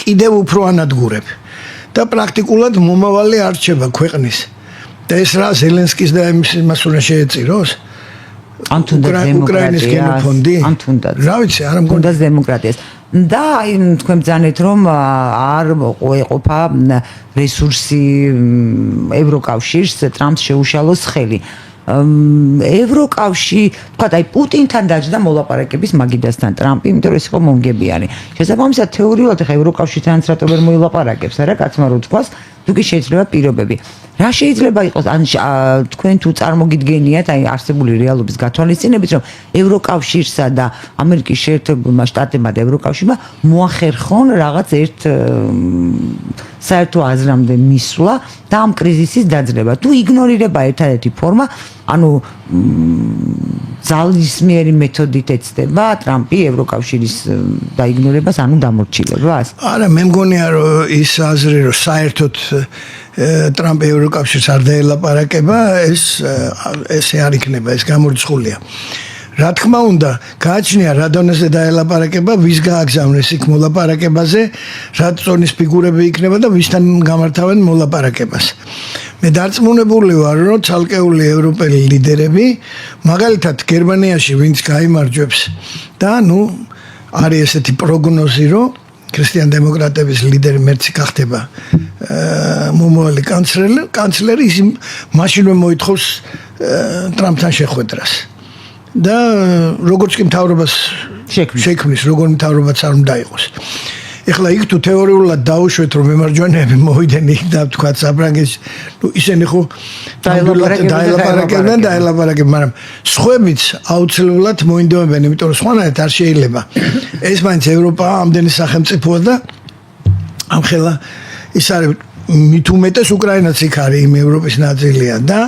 კიდევ უფრო ანადგურებ და პრაქტიკულად მომავალი არ რჩება ქვეყნის. და ეს რა ზელენსკის და იმას უნდა შეეწიროს? ან თუნდაც დემოკრატიას, ან თუნდაც რა ვიცი, არ მგონია თუნდაც დემოკრატიას. და აი თქვენ ბრძანეთ რომ არ ეყოფა რესურსი ევროკავშირს ტრამპს შეუშალოს ხელი. ევროკავშირი, თქვა აი პუტინთან დაჯდა მოლაპარაკების მაგიდასთან ტრამპი, იმიტომ რომ ეს იყო მომგებიანი. შესაბამისად თეორიულად ხა ევროკავშირთანაც რატო ვერ მოილაპარაკებს, არა კაცმა რო თქვას, თუ კი შეიძლება პირობები. რა შეიძლება იყოს ან თქვენ თუ წარმოგიდგენიათ აი არსებული რეალობის გათვალისწინებით, რომ ევროკავშირსა და ამერიკის შეერთებულმა შტატებმა და ევროკავშირმა მოახერხონ რაღაც ერთ საერთო აზრამდე მისვლა და ამ კრიზისის დაძლევა. თუ იგნორირება ერთადერთი ფორმა ანუ ძალისმიერი მეთოდით ეცდება ტრამპი ევროკავშირის დაიგნორებას, ანუ დამორჩილებას? არა, მე მგონია რომ ის აზრი რომ საერთოდ ტრამპი ევროკავშირს არ დაელაპარაკება, ესე არ იქნება, ეს გამორიცხულია. რა თქმა უნდა, გააჩნია რა დონეზე დაელაპარაკება, ვის გააგზავნეს იქ მოლაპარაკებაზე, რა წონის ფიგურები იქნება და ვისთან გამართავენ მოლაპარაკებას. მე დარწმუნებული ვარ, რომ ცალკეული ევროპელი ლიდერები, მაგალითად გერმანიაში ვინც გაიმარჯვებს და არის ესეთი პროგნოზი, რომ ქრისტიან დემოკრატების ლიდერი მერცი გახდება მომავალი კანცლერი, ის მაშინვე მოითხოვს ტრამპთან შეხვედრას. და როგორც კი მთავრობას შექმნის, როგორ მთავრობაც არ უნდა იყოს. ეხლა იქ თუ თეორიულად დაუშვეთ, რომ მემარჯვენეები მოვიდნენ იქ და თქვა საბრანგეთში, ისინი ხო დაელაპარაკებდნენ, მაგრამ სხვებიც აუცილებლად მოინდომებენ, იმიტომ რომ სხვანაირად არ შეიძლება. ეს მაინც ევროპა ამდენი სახელმწიფოა და ამხელა ის არის მით უმეტეს უკრაინაც იქ არის იმ ევროპის ნაწილია და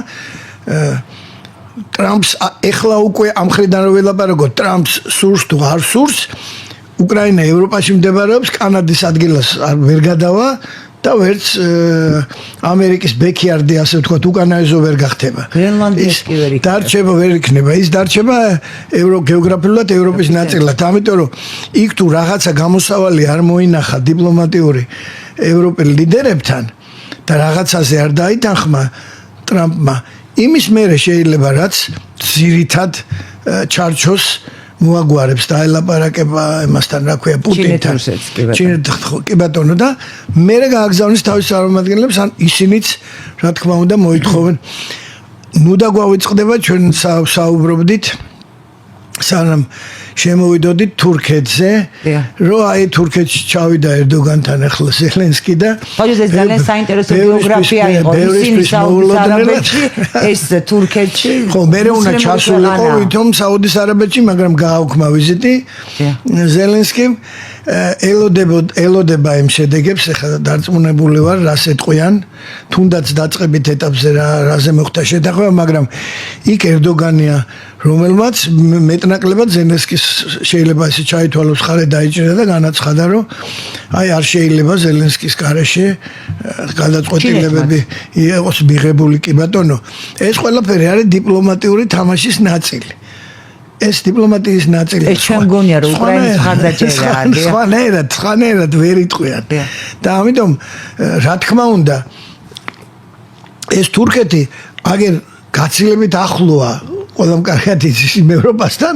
ტრამპს ეხლა უკვე ამ ხრიდან რომ ველაპარაკოთ, ტრამპს სურს თუ არ სურს, უკრაინა ევროპაში მდებარეობს, კანადის ადგილას ვერ გადავა და ვერც ამერიკის ბექიარდი, ასე ვთქვათ, უკანაეზო ვერ გახდება. გრენლანდიას კი ვერ იქნება. დარჩება ვერ იქნება, ის დარჩება გეოგრაფიულად ევროპის ნაწილად. ამიტომ რომ იქ თუ რაღაცა გამოსავალი არ მოინახა დიპლომატიური ევროპელ ლიდერებთან და რაღაცაზე არ დაითანხმა ტრამპმა, იმის მერე შეიძლება რაც ძირითად ჩარჩოს მოაგვარებს და ელაპარაკება იმასთან, რა ქვია, პუტინთან. ჩინეთთან კი ბატონო და მერე გააგზავნის თავის წარმომადგენლებს, ან ისინიც რა თქმა უნდა მოითხოვენ. და გვავიწყდება ჩვენ საუბრობდით სანამ შემოვიდოდით თურქეთზე, რომ აი თურქეთში ჩავიდა ერდოგანთან ახლა ზელენსკი და ეს ძალიან საინტერესო ბიოგრაფია იყო ისინი საუდის არაბეთში, ეს თურქეთში. ხო, მე უნდა ჩასულიყო ვითომ საუდის არაბეთში, მაგრამ გააუქმა ვიზიტი ზელენსკიმ. ელოდება იმ შედეგებს, ახლა დარწმუნებული ვარ, რას ეტყვიან, თუნდაც დაწყებით ეტაპზე რაზე მოხდა შეთანხმება, მაგრამ იქ ერდოგანია, რომელმაც მეტნაკლებად ზელენსკის შეიძლება ესე ჩაითვალოს ხარე დაიჭირა და განაცხადა, რომ აი არ შეიძლება ზელენსკის გარეშე გადაწყვეტილებები იყოს მიღებული, კი ბატონო. ეს ყველაფერი არის დიპლომატიური თამაშის ნაწილი. ეს დიპლომატიის ნაწილი. ეს ჩვენ გონია რომ უკრაინის ხარდაჭერა არის. სხვანაირად ვერ იტყვიან. და ამიტომ რა თქმა უნდა ეს თურქეთი აგერ გაცილებით ახლოა ყველამ კარგად იცის იმ ევროპასთან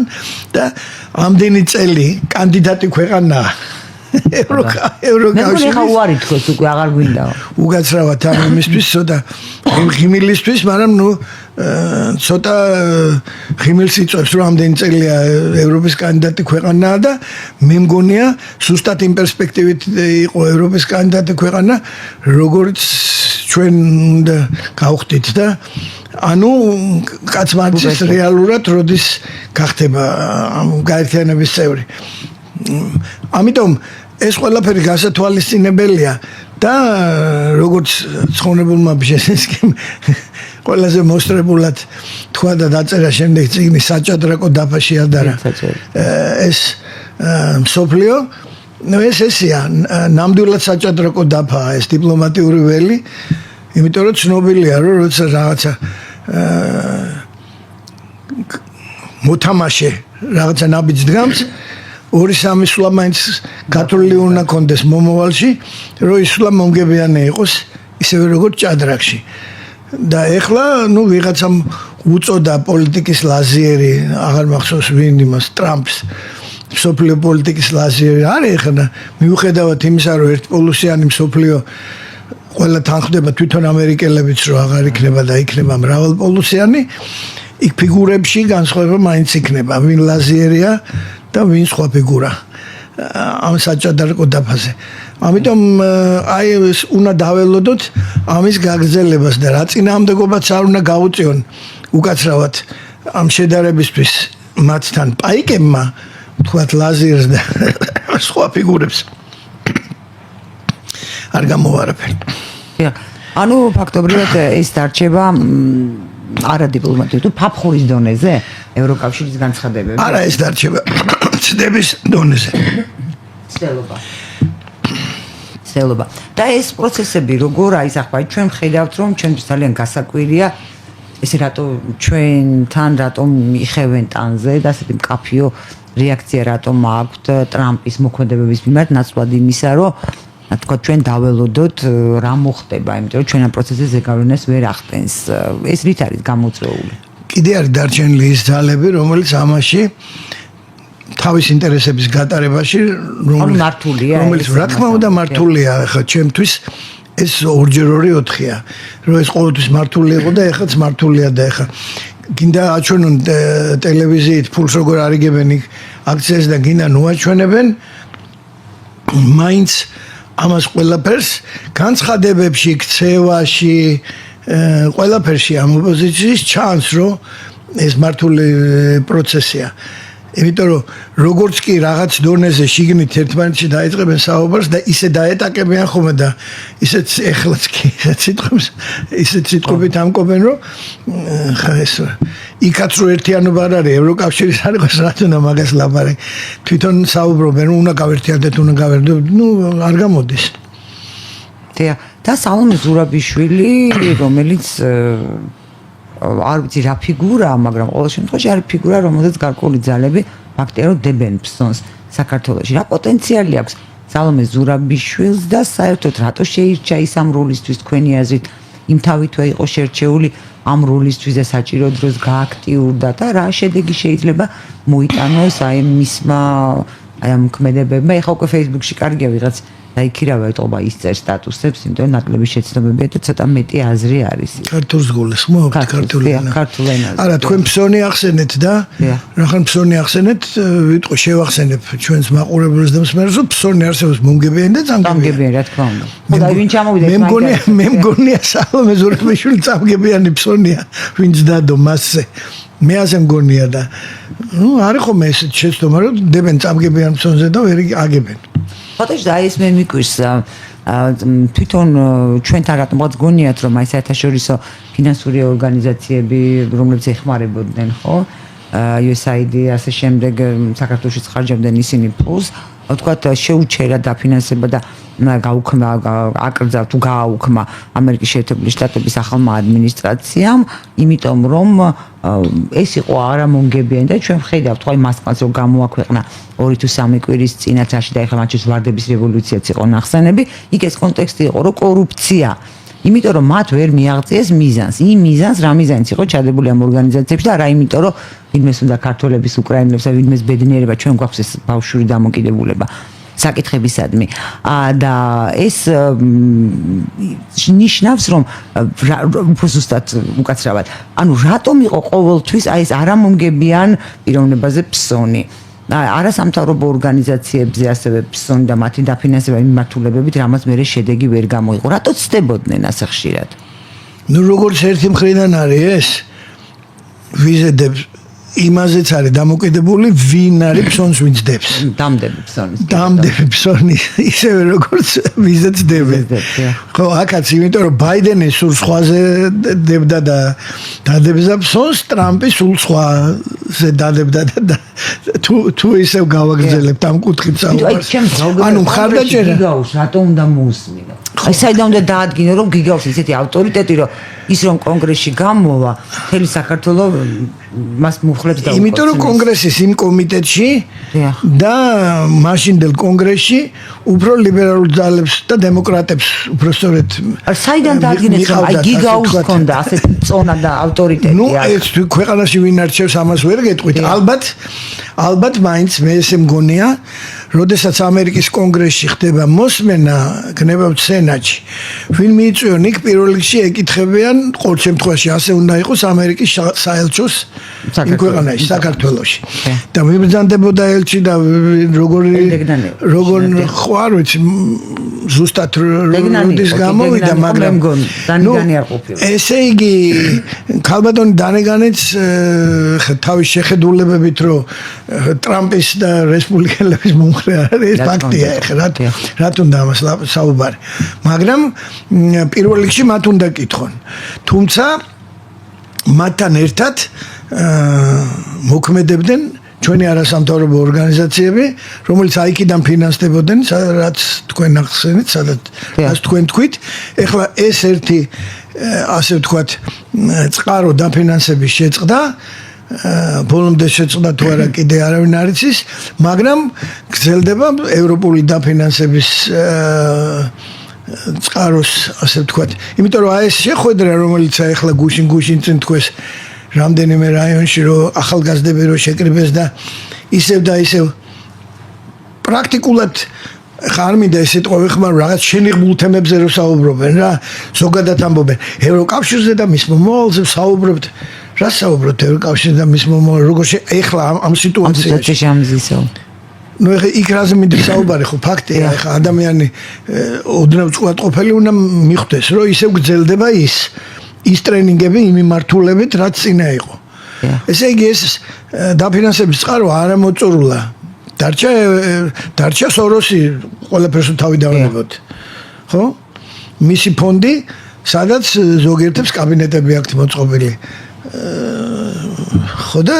და ამდენი წელი კანდიდატი ქვეყანაა ევროკავშირის. მე ხა უარი თქოს უკვე აღარ გვინდაო. უგაცრავად ამ იმისთვის ცოტა ღიმილისთვის, მაგრამ ცოტა ღიმილს იწვევს, რომ ამდენი წელია ევროპის კანდიდატი ქვეყანაა და მე მგონია ზუსტად იმ პერსპექტივით იყო ევროპის კანდიდატი ქვეყანა, როგორც ჩვენ უნდა გავხდით და ანუ კაცმანცის რეალურად როდის გახდება გაერთიანების წევრი. ამიტომ ეს ყველაფერი გასათვალისწინებელია და როგორც ცხონებულმა ბჟესკიმ ყველაზე მოსწრებულად თქვა და დაწერა შემდეგ წიგნი საჭადრაკო დაფაში ადარა ეს მსოფლიო. ეს ესეა, ნამდვილად საჭადრაკო დაფაა ეს დიპლომატიური ველი, იმიტომ რომ ცნობილია, რომ როცა რაღაცა მოთამაშე რაღაცა ნაბიჯს დგამს, 2-3 სვლა მაინც გათვლილი უნდა კონდეს მომავალში, რომ ის სვლა მომგებიანი იყოს ისევე როგორც ჭადრაკში. და ეხლა ვიღაცამ უწოდა პოლიტიკის ლაზიერი, აღარ მახსოვს ვინ იმას, ტრამპს მსოფლიო პოლიტიკის ლაზიერი არის ეხლა, მიუხედავად იმისა, რომ ერთპოლუსიანი მსოფლიო ყველა თანხდება თვითონ ამერიკელებიც, რომ აღარ იქნება და იქნება მრავალპოლუსიანი, იქ ფიგურებში განსხვავება მაინც იქნება, ვინ ლაზიერია და ვინ სხვა ფიგურა ამ საჭადრაკო დაფაზე. ამიტომ აი ეს უნდა დაველოდოთ ამის გაგრძელებას და რა წინააღმდეგობაც არ უნდა გაუწიონ უკაცრავად ამ შედარებისთვის მათთან პაიკებმა, თქვათ ლაზიერს და სხვა ფიგურებს. არ გამოვარაფერთ. ანუ ფაქტობრივად ეს დარჩება არადიპლომატიურ თუ ფაფხურის დონეზე ევროკავშირის განცხადებები? არა, ეს დარჩება ცდების დონეზე. ცდელობა. და ეს პროცესები როგორ აისახება? ჩვენ ხედავთ, რომ ჩვენთვის ძალიან გასაკვირია ეს რატო ჩვენთან რატომ იხევენ ტანზე და ასეთი მკაფიო რეაქცია რატომ აქვთ ტრამპის მოქმედებების მიმართ, ნაცვლად იმისა, რომ თქვა ჩვენ დაველოდოთ რა მოხდება, იმიტომ რომ ჩვენ ამ პროცესზე ზეგავლენას ვერ ახდენს. ეს რით არის გამოწვეული? კიდე არის დარჩენილი ის ძალები, რომელიც ამაში თავის ინტერესების გატარებაში რომელიც რა თქმა უნდა მართულია, ხა ჩემთვის ეს 2x2-4-ია, რომ ეს ყოველთვის მართული იყო და ეხლაც მართულია და ეხლა გინდა აჩვენონ ტელევიზიით ფულს როგორ არიგებენ აქციას და გინდა ნუაჩვენებენ მაინც ამას ყველაფერს განცხადებებში, ქცევაში, ყველაფერში ამ ოპოზიციის ჩანს, რომ ეს მართული პროცესია. იმიტომ რომ როგორც კი რაღაც დონეზე შიგნით ერთმანეთში დაიწყებენ საუბარს და ისე დაეტაკებიან ხოლმე და ისეთ ეხლაც კი ისეთ სიტყვებით ამკობენ, რომ ხა ეს იქაც რო ერთიანობა არ არის, ევროკავშირის არ იყოს, რაც უნდა მაგას ლაპარაკი. თვითონ საუბრობენ, რომ უნდა გავერთიანდეთ, უნდა გავერთიანდეთ, არ გამოდის. და სალომე ზურაბიშვილი, რომელიც არ ვიცი რა ფიგურაა, მაგრამ ყოველ შემთხვევაში არის ფიგურა, რომელზეც გარკვეული ძალები ფაქტიურად დებენ ფსონს საქართველოში. რა პოტენციალი აქვს სალომე ზურაბიშვილს და საერთოდ რატო შეირჩა ის ამ როლისთვის თქვენი აზრით? იმთავითვე იყო შერჩეული ამ როლისთვის და საჭირო დროს გააქტიურდა და რა შედეგი შეიძლება მოიტანოს აი მისმა აი ამ ქმედებებმა? ეხლა უკვე Facebook-ში კარგია ვიღაც დაიქირავა ეთყობა ის წერ სტატუსებს, იმიტომ რომ ნაკლები შეცნობებია და ცოტა მეტი აზრი არის. ქართულს გულს მოაქვთ ქართულ ენაზე. არა, თქვენ ფსონი ახსენეთ და რახან ფსონი ახსენეთ, ვიტყვი შევახსენებ ჩვენს მაყურებელს და მსმენელს, რომ ფსონი არსებობს მომგებიანი და წამგებიანი, რა თქმა უნდა. ხოდა ვინ ჩამოვიდა? მე მგონია სალომე ზურაბიშვილი წამგებიანი ფსონია, ვინც დადო მასზე. მე ასე მგონია და არის ხომ ეს შეცდომა, რომ დებენ წამგებიან ფსონზე და ვერ აგებენ. ფოტოში და ეს მე მიკვირს თვითონ ჩვენთან რატომღაც გონიათ რომ აი საერთაშორისო ფინანსური ორგანიზაციები რომლებიც ეხმარებოდნენ ხო USAID ასე შემდეგ საქართველოში ხარჯავდნენ ისინი ფულს ვთქვათ შეუჩერა დაფინანსება და გაუქმა აკრძა თუ გააუქმა ამერიკის შეერთებული შტატების ახალმა ადმინისტრაციამ იმიტომ რომ ეს იყო არამონგებიანი და ჩვენ ვხედავთ ხო მასკანს რომ გამოაქვეყნა 2 თუ 3 კვირის წინათაში და ეხლა მაშინ ვარდების რევოლუციაც იყო ნახსენები იქ ეს კონტექსტი იყო რომ კორუფცია იმიტომ რომ მათ ვერ მიაღწიეს მიზანს იმ მიზანს რა მიზანიც იყო ჩადებული ამ ორგანიზაციებში და რა იმიტომ რომ ვინმეს უნდა ქართველების უკრაინელებს და ვინმეს ბედნიერება ჩვენ გვაქვს ეს ბავშვური დამოკიდებულება საკითხებისადმი და ეს ნიშნავს რომ უბრალოდ უკაცრავად ანუ რატომ იყო ყოველთვის აი ეს არამომგებიან პიროვნებაზე ფსონი არასამთავრობო ორგანიზაციებზე ასევე ფსონი და მათი დაფინანსება მიმართულებებით რამაც მერე შედეგი ვერ გამოიყო რატო ცდებოდნენ ასე ხშირად ნუ როგორც ერთი მხრიდან არის ეს ვიზედებს იმაზეც არის დამოკიდებული ვინ არის ფსონს ვინც დებს დამდები ფსონი ისევე როგორც ვიზეც დებენ ხო აქაც იმიტომ რომ ბაიდენი სულ სხვაზე დებდა და დადებდა ფსონს ტრამპი სულ სხვაზე დადებდა და თუ ისევ გავაგრძელებთ ამ კუთხით საუბარს ანუ მხარდაჭერა რატო უნდა მოусმინო აი საიდან უნდა დაადგინო რომ გიგავს ისეთი ავტორიტეტი რომ ის რომ კონგრესში გამოვა მთელი საქართველოს მას მუხლებს და იმიტომ რომ კონგრესის იმ კომიტეტში და მაშინდელ კონგრესში უფრო ლიბერალურ ძალებს და დემოკრატებს უფრო სწორედ საიდან დაადგინეთ რომ აი გიგავს ქონდა ასეთი წონა და ავტორიტეტი ნუ ეს ქვეყანაში ვინ არჩევს ამას ვერ გეტყვით ალბათ მაინც მე ესე მგონია როდესაც ამერიკის კონგრესში ხდება მოსმენა გნებავთ სენატში ვინ მიიწვიონ იქ პირველ რიგში ეკითხებიან ყოველ შემთხვევაში ასე უნდა იყოს ამერიკის საელჩოს იმ ქვეყანაში საქართველოში და მიბრძანდებოდა 엘ჩი და როგორ ხო არ ვიცი ზუსტად როდის გამოვიდა მაგრამ ესე იგი ქალბატონი დანეგანიც თავის შეხედულებებით რომ ტრამპის და რესპუბლიკელების მომხრე არის ფაქტია ეხლა რა თუნდა ამას საუბარი მაგრამ პირველ რიგში მათ უნდა კითხონ თუმცა მათთან ერთად მოქმედებდნენ ჩვენი არასამთავრობო ორგანიზაციები, რომელიც აიქიდან ფინანსდებოდნენ, რაც თქვენ ახსენეთ, სადაც თქვენ თქვით, ეხლა ეს ერთი ასე ვთქვათ, წყარო დაფინანსების შეწყდა, ბოლომდე შეწყდა თუ არა კიდე არავინ არ იცის, მაგრამ გრძელდება ევროპული დაფინანსების წყაროს, ასე ვთქვათ, იმიტომ რომ ეს შეხვედრა, რომელიც ახლა გუშინ წინ თქვეს რამდენიმე რაიონში რომ ახალგაზრდები რო შეკრიბეს და ისევ პრაქტიკულად ხარ მინდა ეს სიტყვა ვიხმარო რაღაც შენიღბულ თემებზე რო საუბრობენ რა ზოგადად ამბობენ ევროკავშირზე და მის მომავალზე საუბრობთ რა საუბრობთ ევროკავშირზე და მის მომავალზე როგორ ეხლა ამ სიტუაციაში ну ეხა იქ რაზე მინდა საუბარი ხო ფაქტია ეხა ადამიანი ოდნავ წყურადყოფელი უნდა მიხვდეს რომ ისევ გრძელდება ის ტრენინგები იმ მიმართულებით რაც წინა იყო. ესე იგი ეს დაფინანსების წყარო არ მოწურულა. დარჩა სოროსი ყველაფერს თავი დავანებოთ. ხო? მისი ფონდი, სადაც ზოგიერთებს კაბინეტები აქვს მოწყობილი. ხო და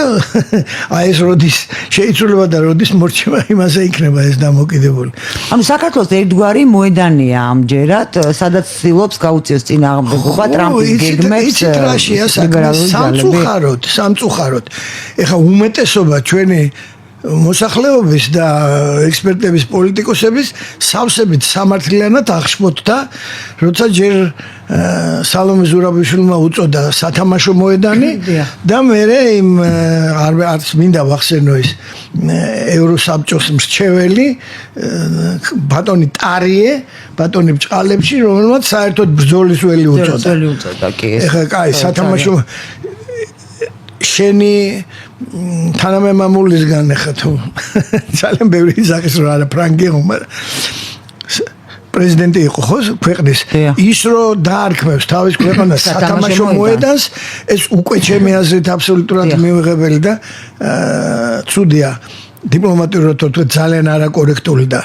აი ეს როდის შეიცვლება და როდის მორჩება იმაზე იქნება ეს დამოკიდებული. ანუ საქართველოს ერთგვარი მოედანია ამჯერად, სადაც ცდილობს გაუწიოს წინააღმდეგობა ტრამპის გეგმებს. სამწუხაროდ. ეხა უმეტესობა ჩვენი მოსახლეობის და ექსპერტების პოლიტიკოსების სავსებით სამართლიანად აღშფოთდა, როცა ჯერ სალომე ზურაბიშვილმა უწოდა სათამაშო მოედანი და მერე იმ არც მინდა ვახსენო ის ევროსაბჭოს მრჩეველი ბატონი ტარიე, ბატონი ბჭყალებში, რომელმაც საერთოდ ბრძოლის ველი უწოდა. ეხა კაი, სათამაშო შენი თანამემამულისგან ეხა თუ ძალიან ბევრი ისახის რა არა ფრანგია მაგრამ პრეზიდენტი იყო ხო ქვეყნის ის რომ დაარქმევს თავის ქვეყანას სათამაშო მოედანს ეს უკვე ჩემი აზრით აბსოლუტურად მიუღებელი და ცუდია დიპლომატიურად თორე ძალიან არაკორექტული და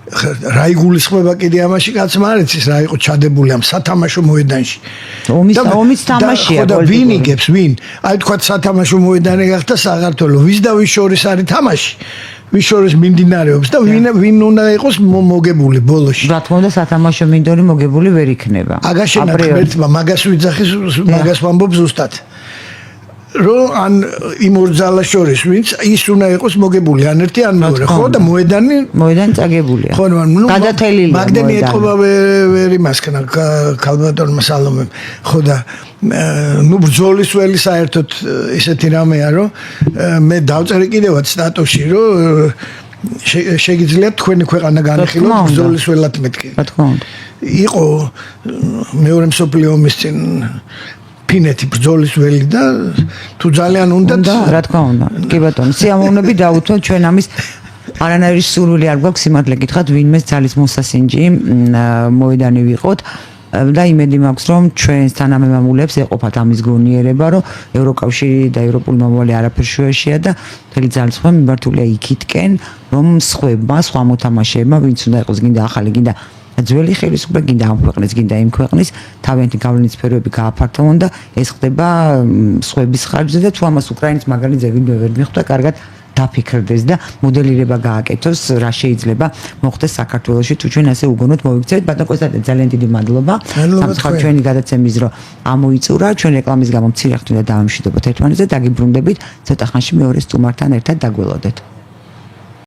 რა იგულისხმება კიდე ამაში კაცმა არ იცის რა იყო ჩადებული ამ სათამაშო მოედანში ომის თამაშია და ვინ იგებს ვინ აი თქვა სათამაშო მოედანი გახდა საქართველო ვის და ვის შორის არის თამაში ვის შორის მიმდინარეობს და ვინ უნდა იყოს მოგებული ბოლოში რა თქმა უნდა სათამაშო მინდორი მოგებული ვერ იქნება აგაშენა ღმერთმა მაგას ვიძახის მაგას ვამბობ ზუსტად რომ ან იმ ორ ძალას შორის ვინც ის უნდა იყოს მოგებული ან ერთი ან მეორე ხო და მოედანი წაგებულია ხო ნუ გადათელილი მაგდენი ეთყობა ვერ იმასქნა ქალბატონმა სალომემ ხო და ნუ ბრძოლის ველი საერთოდ ისეთი რამეა რომ მე დავწერე კიდევაც სტატუსში რომ შეგიძლიათ თქვენი ქვეყანა განეხილოთ ბრძოლის ველად მეთქი რა თქმა უნდა იყო მეორე მსოფლიო ომის წინ ფინეთი ბრძოლის ველი და თუ ძალიან უნდათ რა თქმა უნდა კი ბატონო სიამოვნები დაუთმოთ ჩვენ ამის არანაირი სურვილი არ გვაქვს სიმართლე გითხრათ ვინმე ძალის მოსასინჯი მოედანი ვიყოთ და იმედი მაქვს რომ ჩვენს თანამემამულეებს ეყოფათ ამის გონიერება რომ ევროკავშირი და ევროპული მომავალი არაფერ შუაშია და მთელი ძალისხმევა მიმართულია იქითკენ რომ სხვა მოთამაშეებმა ვინც უნდა იყოს გინდა ახალი გინდა ძველი ხელისუფლება გინდა ამ ქვეყნის გინდა იმ ქვეყნის თავიანთი გავლენის სფეროები გააფართოვონ და ეს ხდება სხვების ხარჯზე და თუ ამას უკრაინის მაგალითზე ვინმე ვერ მიხვდა კარგად დაფიქრდეს და მოდელირება გააკეთოს რა შეიძლება მოხდეს საქართველოში თუ ჩვენ ასე უგონოთ მოვიქცევით ბატონ კოსტანტინე ძალიან დიდი მადლობა სამწუხაროდ ჩვენი გადაცემის დრო ამოიწურა ჩვენ რეკლამის გამო მცირე ხნით და დაამშვიდობთ ერთმანეთზე დაგიბრუნდებით ცოტა ხანში მეორე სტუმართან ერთად დაგველოდეთ